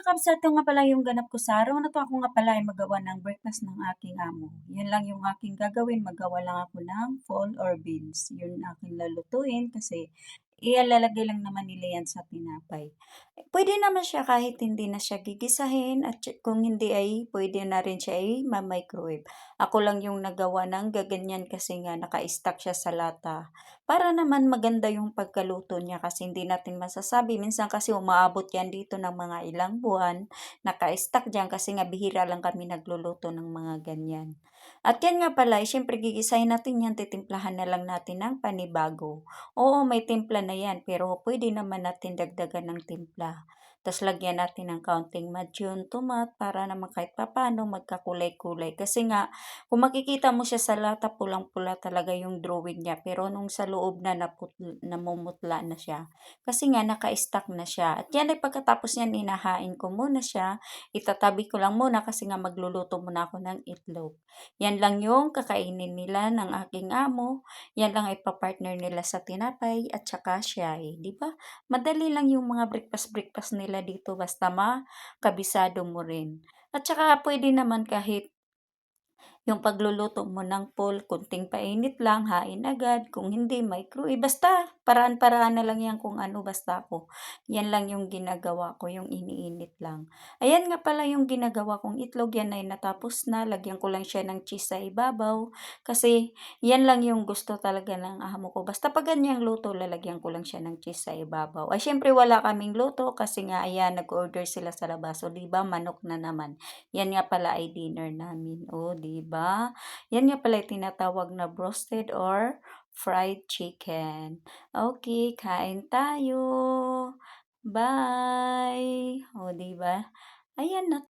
kabs, ito nga pala yung ganap ko sa araw na 'to. Ako nga pala ay magawa ng breakfast ng aking amo. Yun lang yung aking gagawin, maggawa lang ako ng fall or beans. Yun aking lulutuin kasi ilalagay lang naman nila yan sa tinapay. Puwede naman siya kahit hindi na siya gigisahin at kung hindi ay puwede na rin siya ay ma-microwave. Ako lang yung nagawa ng gaganyan kasi nga naka-stock siya sa lata. Para naman maganda yung pagkaluto niya kasi hindi natin masasabi. Minsan kasi umaabot yan dito ng mga ilang buwan, naka-stock diyan kasi nga bihira lang kami nagluluto ng mga ganyan. At yan nga pala, siyempre gigisahin natin yan, titimplahan na lang natin ng panibago. Oo, may timpla na yan, pero pwede naman natin dagdagan ng timpla. Tapos lagyan natin ng kaunting madyon, tomat, para naman kahit papano magkakulay-kulay. Kasi nga, kung makikita mo siya sa lata, pulang-pula talaga yung drawing niya. Pero nung sa loob na namumutla na siya. Kasi nga, naka-stack na siya. At yan ay pagkatapos niyan, inahain ko muna siya. Itatabi ko lang muna kasi nga magluluto muna ako ng itlog. Yan lang yung kakainin nila ng aking amo. Yan lang ay papartner nila sa tinapay at saka siyay. Di ba? Madali lang yung mga breakfast nila dito basta makabisado mo rin. At saka pwede naman kahit yung pagluluto mo ng pool, kunting painit lang, hain agad. Kung hindi, microwave. Basta, paraan-paraan na lang yan kung ano, basta ako. Yan lang yung ginagawa ko, yung iniinit lang. Ayan nga pala yung ginagawa kong itlog. Yan ay natapos na. Lagyan ko lang siya ng cheese sa ibabaw. Kasi, yan lang yung gusto talaga ng amo ko. Basta pag ganyang luto, lalagyan ko lang siya ng cheese sa ibabaw. Ay, syempre wala kaming luto kasi nga, ayan, nag-order sila sa labas. So, diba, manok na naman. Yan nga pala ay dinner namin. O, di ba? Yan nga pala ay tinatawag na broasted or fried chicken. Okay, kain tayo. Bye! O, di ba? Ayan na.